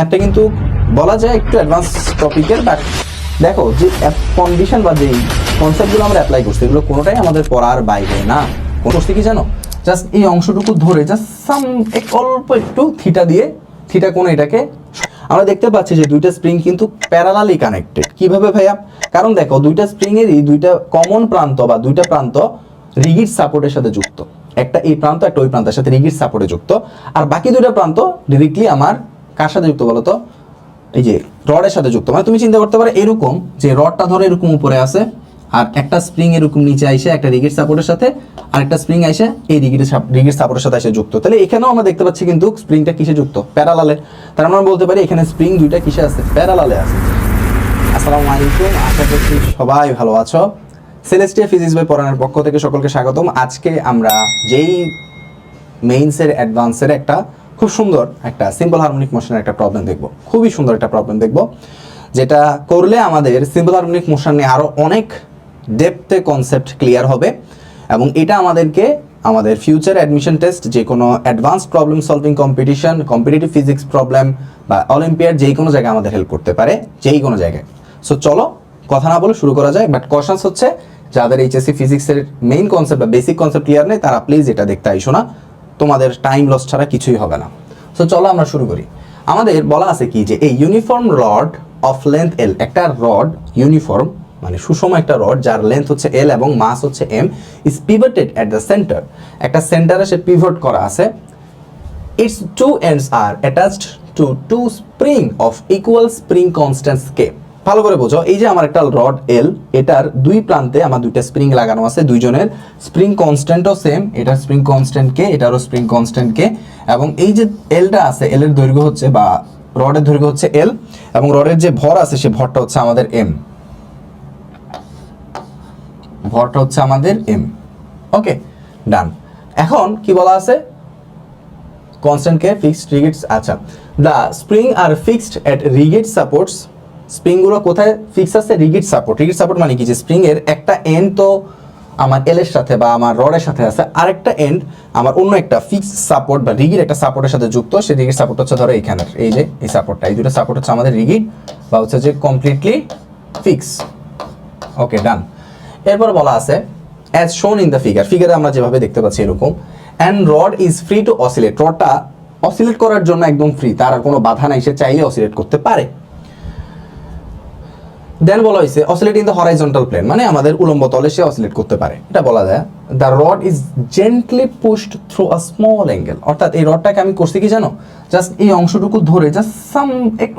একটা কিন্তু বলা যায় একটু অ্যাডভান্স টপিকের, বাট দেখো যে কন্ডিশন বা যেই কনসেপ্টগুলো আমরা অ্যাপ্লাই করছি এগুলো কোনোটাই আমাদের পড়ার বাইরে না। করছি কি জানো, জাস্ট এই অংশটুকু ধরে জাস্ট অল্প একটু থিটা দিয়ে থিটা কোণ এটাকে আমরা দেখতে পাচ্ছি যে দুইটা স্প্রিং কিন্তু প্যারালালি কানেক্টেড। কিভাবে ভাইয়া? কারণ দেখো দুইটা স্প্রিং এরই দুইটা কমন প্রান্ত বা দুইটা প্রান্ত রিগিড সাপোর্টের সাথে যুক্ত, একটা এই প্রান্ত একটা ওই প্রান্তের সাথে রিগিড সাপোর্টে যুক্ত, আর বাকি দুইটা প্রান্ত ডিরেক্টলি আমার কার সাথে যুক্ত বলো তো, এই যে রডের সাথে যুক্ত। মানে তুমি চিন্তা করতে পারো এরকম যে রডটা ধরে এরকম উপরে আছে আর একটা স্প্রিং এরকম নিচে আইসে একটা রিগিড সাপোর্টের সাথে আর একটা স্প্রিং আইসে এই রিগিড সাপোর্টের সাথে এসে যুক্ত। তাহলে এখানেও আমরা দেখতে পাচ্ছি কিন্তু স্প্রিংটা কিসে যুক্ত? প্যারালালে। তার আমরা বলতে পারি এখানে স্প্রিং দুইটা কিসে আছে? প্যারালালে আছে। আসসালামু আলাইকুম, আশা করছি সবাই ভালো আছো। সেলেস্টিয়া ফিজিক্স বই পড়ানোর পক্ষ থেকে সকলকে স্বাগতম। আজকে আমরা যেই মেইনসের অ্যাডভান্সের একটা খুব সুন্দর একটা সিম্পল হারমোনিক মোশনের একটা প্রবলেম দেখব, খুবই সুন্দর একটা প্রবলেম দেখব, যেটা করলে আমাদের সিম্পল হারমোনিক মোশন নিয়ে আরও অনেক ডেপথে কনসেপ্ট ক্লিয়ার হবে এবং এটা আমাদেরকে আমাদের ফিউচার অ্যাডমিশন টেস্ট, যে কোনো advance problem solving competition, competitive physics problem বা অলিম্পিয়াড যেই কোনো জায়গায় আমাদের হেল্প করতে পারে, যেই কোনো জায়গায়। সো চলো কথা না বলে শুরু করা যায়। বাট কশনস হচ্ছে যাদের এইচএসসি ফিজিক্সের মেইন কনসেপ্ট বা বেসিক কনসেপ্ট ক্লিয়ার নেই তারা প্লিজ এটা দেখতে আইসো না, তোমাদের টাইম লস ছাড়া কিছুই হবে না। সো চলো আমরা শুরু করি। আমাদের বলা আছে কি যে এই ইউনিফর্ম রড অফ লেন্থ এল, একটা রড ইউনিফর্ম মানে সুষম একটা রড যার লেন্থ হচ্ছে এল এবং মাস হচ্ছে M, is pivoted at the centre, একটা সেন্টারে সে পিভট করা আছে। Its two ends are attached to two spring of equal spring constants K. ভালো করে বোঝো, এই যে আমার একটা রড এল, এটার দুই প্রান্তে আমার দুইটা স্প্রিং লাগানো আছে, দুইজনের স্প্রিং কনস্ট্যান্টও সেম, এটার স্প্রিং কনস্ট্যান্ট কে, এটারও স্প্রিং কনস্ট্যান্ট কে, এবং এই যে এলটা আছে, এল এর দৈর্ঘ্য হচ্ছে বা রডের দৈর্ঘ্য হচ্ছে এল এবং রডের যে ভর আছে সে ভরটা হচ্ছে আমাদের এম, ভরটা হচ্ছে আমাদের এম। ওকে, ডান। এখন কি বলা আছে? Constant K, fixed, rigids. আচ্ছা, the spring are fixed at rigid supports, স্প্রিংগুলো কোথায় ফিক্স আছে? রিগিড সাপোর্ট। রিগিড সাপোর্ট মানে কি? যে স্প্রিং এর একটা এন্ড তো আমার এল এর সাথে বা আমার রডের সাথে আছে, আরেকটা এন্ড আমার অন্য একটা ফিক্সড সাপোর্ট বা রিগিড একটা সাপোর্টের সাথে যুক্ত। সেই রিগিড সাপোর্ট হচ্ছে ধরো এইখানের এই যে এই সাপোর্টটা, এই দুটো সাপোর্ট হচ্ছে আমাদের রিগিড বা হচ্ছে যে কমপ্লিটলি ফিক্স। ওকে, ডান। এরপর বলা আছে অ্যাজ শোন ইন দ্য ফিগার, ফিগারে আমরা যেভাবে দেখতে পাচ্ছি এরকম, and rod is free to oscillate, রডটা অসিলেট করার জন্য একদম ফ্রি, তার আর কোনো বাধা নাই, সে চাইলে অসিলেট করতে পারে। দেন বলা হয়েছে oscillate in the horizontal plane, মানে আমাদের উলম্ব তলে সে অসিলেট করতে পারে, এটা বলা যায়। The rod is gently pushed through a small angle, অর্থাৎ এই রডটাকে আমি করছি কি জানো, জাস্ট এই অংশটুকু ধরে জাস্ট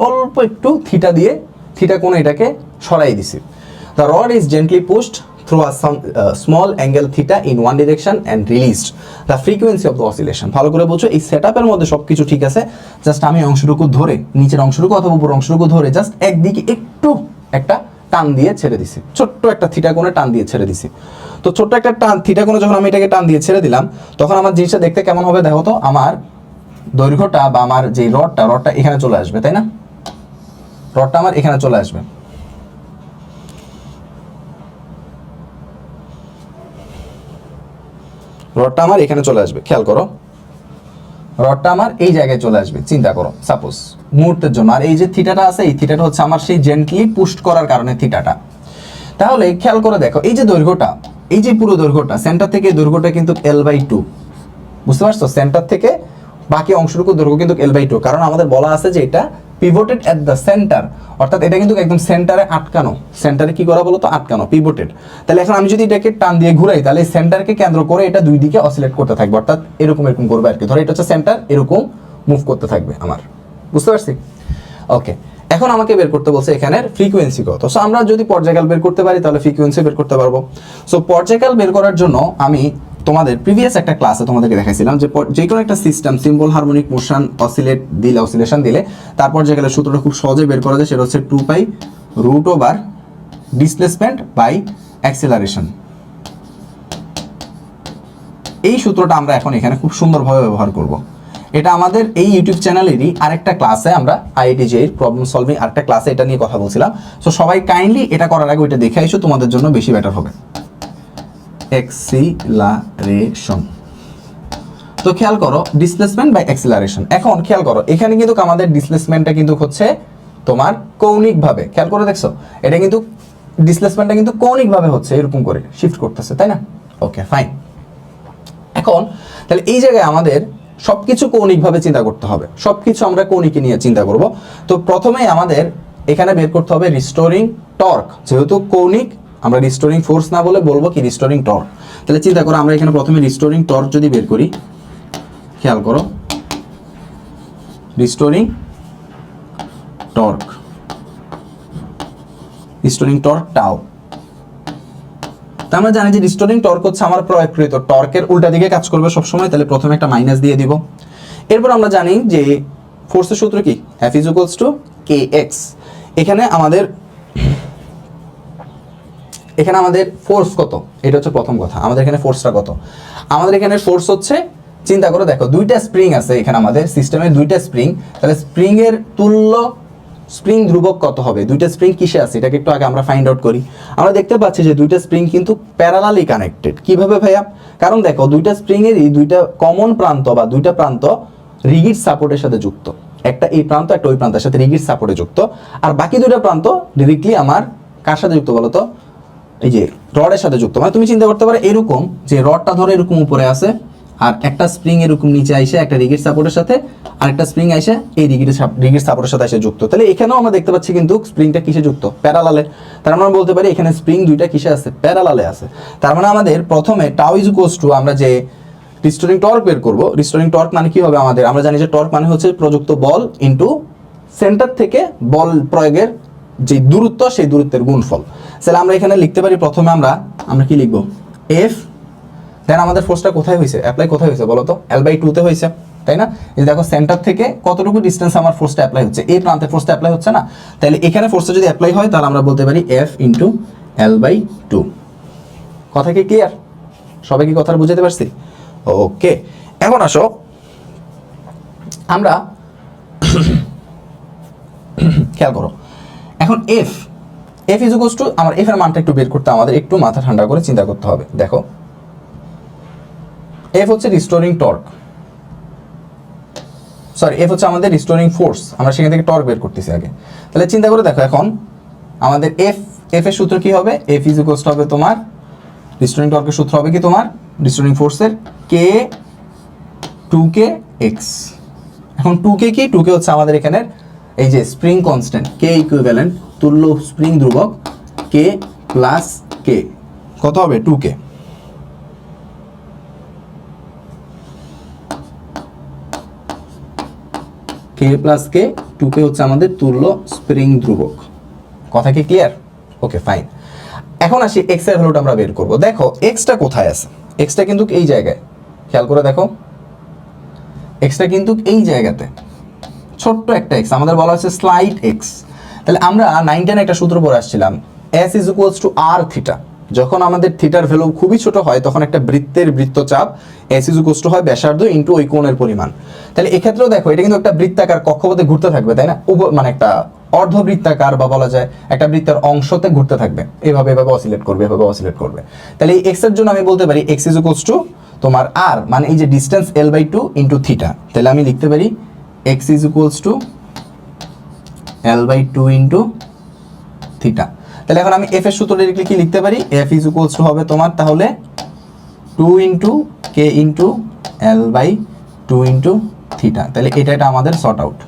অল্প একটু থিটা দিয়ে থিটা কোণ এটাকে সরাই দিছি। The rod is gently pushed through a small angle theta in one direction and released the frequency of the oscillation. ভালো করে বুঝো, এই সেটআপের মধ্যে সবকিছু ঠিক আছে, জাস্ট আমি অংশটুকু ধরে নিচের অংশটুকু অথবা উপর অংশটুকু ধরে জাস্ট একদিকে একটু একটা টান দিয়ে ছেড়ে দিছি, ছোট্ট একটা থিটা কোণে টান দিয়ে ছেড়ে দিছি। তো ছোট্ট একটা টান থিটা কোণে যখন আমি এটাকে টান দিয়ে ছেড়ে দিলাম তখন আমার জিনিসটা দেখতে কেমন হবে দেখো তো, আমার দৈর্ঘ্যটা বা আমার যে রডটা এখানে চলে আসবে, তাই না? রডটা আমার এখানে চলে আসবে। রডটা আমার এখানে চলে আসবে, খেয়াল করো, রডটা আমার এই জায়গায় চলে আসবে, চিন্তা করো সাপোজ মুহূর্তের জন্য। আর এই যে থিটাটা আছে, এই থিটাটা হচ্ছে আমার সেই জেন্টলি পুশড করার কারণে থিটাটা। তাহলে খেয়াল করে দেখো, এই যে দৈর্ঘ্যটা, এই যে পুরো দৈর্ঘ্যটা, সেন্টার থেকে দৈর্ঘ্যটা কিন্তু L/2, বুঝতে পারছো? সেন্টার থেকে বাকি অংশটুকু দৈর্ঘ্য কিন্তু L/2, কারণ আমাদের বলা আছে যে এটা পিভটেড এট দ্য সেন্টার, অর্থাৎ এটা কিন্তু একদম সেন্টারে আটকানো। সেন্টারে কি করা বলো তো? আটকানো, পিভটেড। তাহলে এখন আমি যদি এটাকে টান দিয়ে ঘুরাই তাহলে সেন্টারকে কেন্দ্র করে এটা দুই দিকে অসিলেট করতে থাকবে, অর্থাৎ এরকম এরকম করবে আর কি। ধরো এটা হচ্ছে সেন্টার, এরকম মুভ করতে থাকবে আমার, বুঝতে পারছি? ওকে, এখন আমাকে বের করতে বলছে এখানের ফ্রিকোয়েন্সি কত। সো আমরা যদি পর্যায়কাল বের করতে পারি তাহলে ফ্রিকোয়েন্সি বের করতে পারবো। সো পর্যায়কাল বের করার জন্য আমি তোমাদের প্রিভিয়াস একটা ক্লাসে তোমাদেরকে দেখাইছিলাম যে কোনো একটা system simple harmonic motion oscillation দিলে তারপর যে গেলে সূত্রটা খুব সহজে বের করা যায়, সেটা হচ্ছে 2π√/ ডিসপ্লেসমেন্ট বাই অ্যাক্সেলারেশন। এই সূত্রটা আমরা এখন এখানে খুব সুন্দরভাবে ব্যবহার করব। এটা আমাদের এই ইউটিউব চ্যানেলেরই আরেকটা ক্লাসে, আমরা IIT JEE প্রবলেম সলভিং আরেকটা ক্লাসে এটা নিয়ে কথা বলছিলাম। সো সবাই কাইন্ডলি এটা করার আগে ওইটা দেখে আইসো, তোমাদের জন্য বেশি বেটার হবে। অ্যাক্সিলারেশন, তো খেয়াল করো ডিসপ্লেসমেন্ট বাই অ্যাক্সিলারেশন। এখন খেয়াল করো এখানে কিন্তু আমাদের ডিসপ্লেসমেন্টটা কিন্তু হচ্ছে তোমার কৌণিকভাবে, খেয়াল করে দেখছো এটা কিন্তু ডিসপ্লেসমেন্টটা কিন্তু কৌণিকভাবে হচ্ছে, এরকম করে শিফট করতেছে, তাই না? Okay fine. এখন তাহলে এই জায়গায় আমাদের সবকিছু কৌণিকভাবে চিন্তা করতে হবে, সবকিছু আমরা কৌণিকে নিয়ে চিন্তা করব। তো প্রথমেই আমাদের এখানে বের করতে হবে রিস্টোরিং টর্ক, যেহেতু কৌণিক আমরা রিস্টোরিং ফোর্স না বলে বলবো কি রিস্টোরিং টর্ক। তাহলে চিন্তা করো আমরা এখানে প্রথমে রিস্টোরিং টর্ক যদি বের করি, খেয়াল করো রিস্টোরিং টর্ক, রিস্টোরিং টর্ক টাও। তা আমরা জানি যে রিস্টোরিং টর্ক হচ্ছে আমার প্রয়োগকৃত টর্কের উল্টা দিকে কাজ করবে সবসময়, তাহলে প্রথমে একটা মাইনাস দিয়ে দিব। এরপর আমরা জানি যে ফোর্সের সূত্র কি, F is equals two kx। এখানে আমাদের ফোর্স কত, এটা হচ্ছে প্রথম কথা। আমাদের এখানে ফোর্সটা কত, আমাদের এখানে ফোর্স হচ্ছে, চিন্তা করে দেখো দুইটা স্প্রিং আছে এখানে আমাদের সিস্টেমে, দুইটা স্প্রিং, তাহলে স্প্রিং এর তুল্য স্প্রিং ধ্রুবক কত হবে, দুইটা স্প্রিং কিসে আছে এটাকে একটু আগে আমরা ফাইন্ড আউট করি। আমরা দেখতে পাচ্ছি যে দুইটা স্প্রিং কিন্তু প্যারালালি কানেক্টেড। কিভাবে ভাইয়া? কারণ দেখো দুইটা স্প্রিং এরই দুইটা কমন প্রান্ত বা দুইটা প্রান্ত রিগিড সাপোর্টের সাথে যুক্ত, একটা এই প্রান্ত একটা ওই প্রান্তের সাথে রিগিড সাপোর্টে যুক্ত, আর বাকি দুইটা প্রান্ত ডিরেক্টলি আমার কার সাথে যুক্ত বলতো, এই যে রডের সাথে যুক্ত। মানে তুমি চিন্তা করতে পারো এরকম যে রডটা ধরে এরকম উপরে আছে, আর একটা স্প্রিং এরকম নিচে আইসে একটা রিগিড সাপোর্টের সাথে, আর একটা স্প্রিং আইসে এই রিগিড সাপোর্টের সাথে এসে যুক্ত। তাহলে এখানেও আমরা দেখতে পাচ্ছি কিন্তু স্প্রিংটা কিসে যুক্ত, প্যারালালে। তার মানে আমরা বলতে পারি এখানে স্প্রিং দুইটা কিসে আছে, প্যারালালে আছে। তার মানে আমাদের প্রথমে টাউ ইজ ইকুয়ালস টু, আমরা যে রিস্টোরিং টর্ক বের করব, রিস্টোরিং টর্ক মানে কি হবে আমাদের, আমরা জানি যে টর্ক মানে হচ্ছে প্রযুক্ত বল ইনটু সেন্টার থেকে বল প্রয়োগের যে দূরত্ব, সেই দূরত্বের গুণফল। তাহলে আমরা এখানে লিখতে পারি প্রথমে আমরা কি লিখবো, এফ, দেন আমাদের ফোর্সটা কোথায় হয়েছে, অ্যাপ্লাই কোথায় হয়েছে বলো তো, L/2 তে হয়েছে, তাই না? এই দেখো সেন্টার থেকে কতটুকু ডিস্টেন্স আমার ফোর্সটা অ্যাপ্লাই হচ্ছে, এই প্রান্তে ফোর্সটা অ্যাপ্লাই হচ্ছে না, তাহলে এখানে ফোর্সটা যদি অ্যাপ্লাই হয় তাহলে আমরা বলতে পারি F ইন্টু L/2। কথা কি ক্লিয়ার? সবাই কি কথাটা বুঝতে পারছি? ওকে, এখন আসো আমরা খেয়াল করো এখন F ইজ ইকুয়ালস টু, আমার F এর মানটা একটু বের করতে আমাদের একটু মাথা ঠান্ডা করে চিন্তা করতে হবে। দেখো F হচ্ছে রিস্টোরিং টর্ক, সরি F হচ্ছে আমাদের রিস্টোরিং ফোর্স, আমরা সেখান থেকে টর্ক বের করতেছি আগে। তাহলে চিন্তা করে দেখো এখন আমাদের F এর সূত্র কি হবে, F ইজ ইকুয়ালস টু হবে তোমার রিস্টোরিং টর্কের সূত্র হবে কি তোমার রিস্টোরিং ফোর্সের K 2K x। এখন 2K কি, 2K হচ্ছে আমাদের এখানের এই যে স্প্রিং কনস্ট্যান্ট, K ইকুইভ্যালেন্ট তুল্য স্প্রিং ধ্রুবক K প্লাস K, কত হবে 2K। K plus K, 2K হচ্ছে আমাদের তুল্য স্প্রিং ধ্রুবক। কথা কি ক্লিয়ার? Okay fine. এখন আসি x এর ভ্যালুটা আমরা বের করব। দেখো x টা কোথায় আছে, x টা কিন্তু এই জায়গায়, খেয়াল করে দেখো x টা কিন্তু এই জায়গাতে, ছোট্ট একটা x, আমাদের বলা হচ্ছে স্লাইড x। তাহলে আমরা 9-10 একটা সূত্র পড়ে আসছিলাম, s is equals two r theta. যখন আমাদের থিটার ভ্যালু খুবই ছোট হয় তখন একটা বৃত্তের বৃত্তচাপ s ইজ ইকুয়ালস টু হয় ব্যাসার্ধ ইনটু ওই কোণের পরিমাণ। তাহলে এক্ষেত্রেও দেখো এটা কিন্তু একটা বৃত্তাকার কক্ষপথে ঘুরতে থাকবে, তাই না? মানে একটা অর্ধবৃত্তাকার বা বলা যায় একটা বৃত্তের অংশতে ঘুরতে থাকবে, এভাবে অসিলেট করবে। তাহলে এই x এর জন্য আমি বলতে পারি x ইজ ইকুয়ালস টু তোমার r, মানে এই যে ডিসটেন্স L/2 ইনটু থিটা। তাহলে আমি লিখতে পারি x is equals two L/2 into theta. তাহলে এখন আমি f এর সূত্র ডিরেক্টলি কি লিখতে পারি, f ইজ ইকুয়ালস টু হবে তোমার তাহলে 2 into k into L/2 into theta. তাহলে এটা আমাদের সর্ট আউট,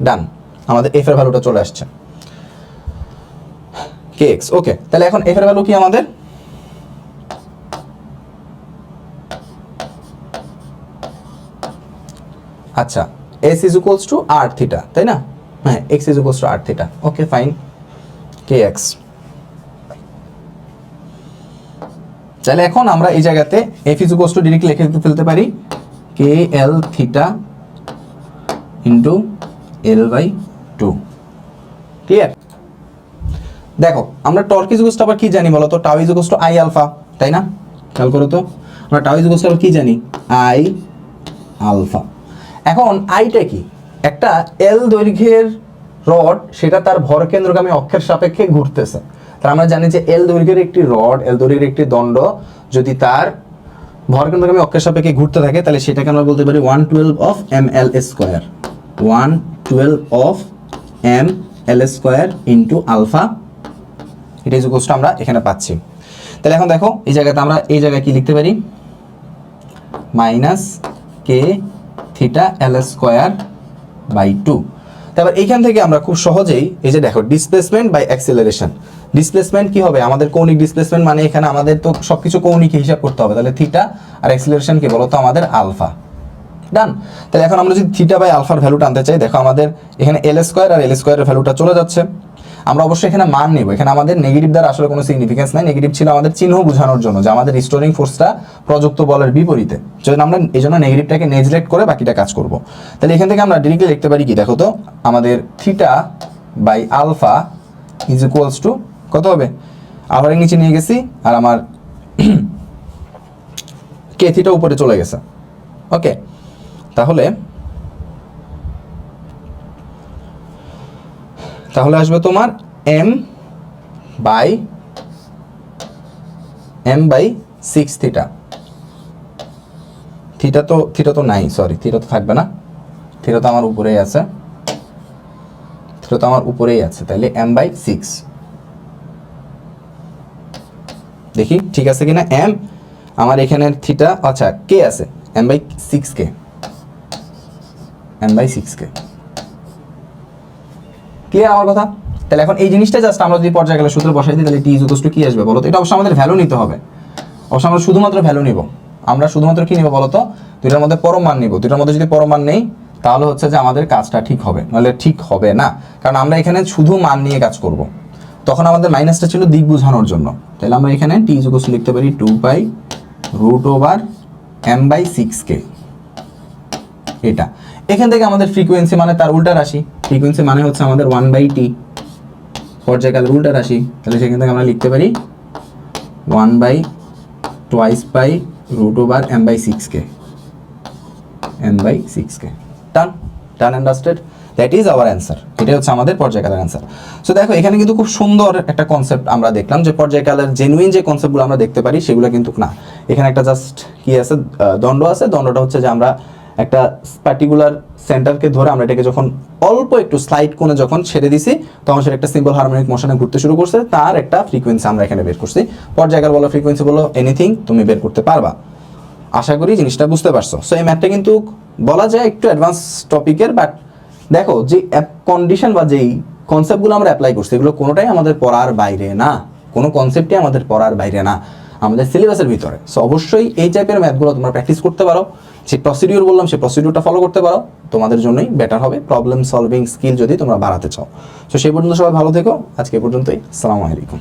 ডান, আমাদের f এর ভ্যালুটা চলে আসছে kx। ওকে, তাহলে এখন f এর ভ্যালু কি আমাদের, আচ্ছা s is equals two r theta, তাই না? হ্যাঁ, x is equals two r theta. Okay fine, kx। তাহলে এখন আমরা এই জায়গাতে f is equals two directly লিখে ফেলতে পারি kl theta into L/2। Clear? দেখো আমরা টর্ক ইজ ইকুয়ালস টু আবার কি জানি বলো তো, tau is equals to i alpha, তাই না? খেয়াল করো তো, আমরা টাউ ইজ ইকুয়ালস টু আবার কি জানি, i আলফা। এখন আইটা কি, একটা L দৈর্ঘ্যের রড, সেটা তার ভরকেন্দ্রগামী অক্ষের সাপেক্ষে ঘুরতেছে। তার আমরা জানি যে L দৈর্ঘ্যের একটি রড, L দৈর্ঘ্যের একটি দণ্ড যদি তার ভর কিন্তু আমি অক্ষের সাপেক্ষে ঘুরতে থাকে, তাহলে সেটাকে আমরা বলতে পারি 1/12 of ml square, 1/12 of ml square into alpha, এটা ইজ ইকুয়ালস টু আমরা এখানে পাচ্ছি। তাহলে এখন দেখো এই জায়গাতে আমরা এই জায়গায় কি লিখতে পারি, minus k theta L square by 2। তারপর এইখান থেকে আমরা খুব সহজেই এই যে দেখো ডিসপ্লেসমেন্ট বাই অ্যাক্সিলারেশন, ডিসপ্লেসমেন্ট কি হবে আমাদের কৌণিক ডিসপ্লেসমেন্ট, মানে এখানে আমাদের তো সবকিছু কৌণিক হিসাব করতে হবে, তাহলে থিটা আর অ্যাক্সিলারেশন কি বলতো আমাদের আলফা। ডান। তাহলে এখন আমরা যদি থিটা বাই আলফার ভ্যালুটা আনতে চাই, দেখো আমাদের এখানে এল স্কোয়ার আর এল স্কোয়ারের ভ্যালুটা চলে যাচ্ছে, আমরা অবশ্যই এখানে মান নেব, এখানে আমাদের নেগেটিভ দ্বারা আসলে কোনো সিগনিফিকেন্স নাই, নেগেটিভ ছিল আমাদের চিহ্ন বোঝানোর জন্য যে আমাদের রিস্টোরিং ফোর্সটা প্রযুক্ত বলের বিপরীতে, যদি আমরা এই জন্য নেগেটিভটাকে নেগলেক্ট করে বাকিটা কাজ করব। তাহলে এখান থেকে আমরা ডিরেক্টলি লিখতে পারি কি, দেখো তো আমাদের theta by alpha is equals to কত হবে, আলফার নিচে নিয়ে গেছি আর আমার কে থিটা উপরে চলে গেছে। ওকে, তাহলে আসবে তোমার m বাই 6 থিটা, থিটা তো নাই, সরি থিটা তো থাকবে না, থিটা তো আমার উপরেই আছে, তাহলে m বাই 6, দেখি ঠিক আছে কিনা, m আমার এখানে থিটা, আচ্ছা কে আছে m বাই 6 ক্লিয়ার আমার কথা। তাহলে এখন এই জিনিসটা জাস্ট আমরা যদি পর্যায়কালের সূত্রে বসাই দিই, তাহলে টি ইজ ইকুয়ালস টু কি আসবে বলো তো, এটা অবশ্যই আমাদের ভ্যালু নিতে হবে, অবশ্যই আমরা শুধুমাত্র ভ্যালু নিব, আমরা শুধুমাত্র কি নিব বলো তো, দুইটার মধ্যে পরম মান নিব, দুইটার মধ্যে যদি পরম মান নেই তাহলে হচ্ছে যে আমাদের কাজটা ঠিক হবে, নাহলে ঠিক হবে না, কারণ আমরা এখানে শুধু মান নিয়ে কাজ করব, তখন আমাদের মাইনাসটা ছিল দিক বোঝানোর জন্য, তাহলে আমরা এখানে টি ইজ ইকুয়ালস টু লিখতে পারি 2π√m/6k, এটা এখান থেকে আমাদের ফ্রিকোয়েন্সি মানে তার উল্টা রাশি, ফ্রিকোয়েন্সি মানে হচ্ছে আমাদের 1/t, পর্যায়কালের উল্টা রাশি, তাহলে সেখান থেকে আমরা লিখতে পারি 1/2π√m/6k, done, understand, that is our answer, এটাই হচ্ছে আমাদের পর্যায়কালের অ্যান্সার। সো দেখো এখানে কিন্তু খুব সুন্দর একটা কনসেপ্ট আমরা দেখলাম, যে পর্যায়কালের জেনুইন যে কনসেপ্টগুলো আমরা দেখতে পারি সেগুলো কিন্তু না, এখানে একটা জাস্ট কি আছে, দণ্ড আছে, দণ্ডটা হচ্ছে যে আমরা একটা পার্টিকুলার সেন্টারকে ধরে আমরা এটাকে যখন অল্প একটু স্লাইড কোণে যখন ছেড়ে দিছি, তখন সেটা একটা সিম্পল হারমোনিক মোশনে ঘুরতে শুরু করছে, তার একটা ফ্রিকোয়েন্সি আমরা এখানে বের করছি, পর্যায়কাল বলো ফ্রিকোয়েন্সি বলো এনিথিং তুমি বের করতে পারবা, আশা করি জিনিসটা বুঝতে পারছো। সো এই ম্যাথটা কিন্তু বলা যায় একটু অ্যাডভান্স টপিকের, বাট দেখো যে কন্ডিশন বা যেই কনসেপ্টগুলো আমরা অ্যাপ্লাই করছি এগুলো কোনোটাই আমাদের পড়ার বাইরে না, কোনো কনসেপ্টই আমাদের পড়ার বাইরে না, আমাদের সিলেবাসের ভিতরে। সো অবশ্যই এই টাইপের ম্যাথগুলো তোমরা প্র্যাকটিস করতে পারো, যে প্রসিডিউর বললাম সেই প্রসিডিউরটা ফলো করতে পারো, তোমাদের জন্যই বেটার হবে, প্রবলেম সলভিং স্কিল যদি তোমরা বাড়াতে চাও। সো সেই পর্যন্ত সবাই ভালো থেকো, আজকে পর্যন্তই, আসসালামু আলাইকুম।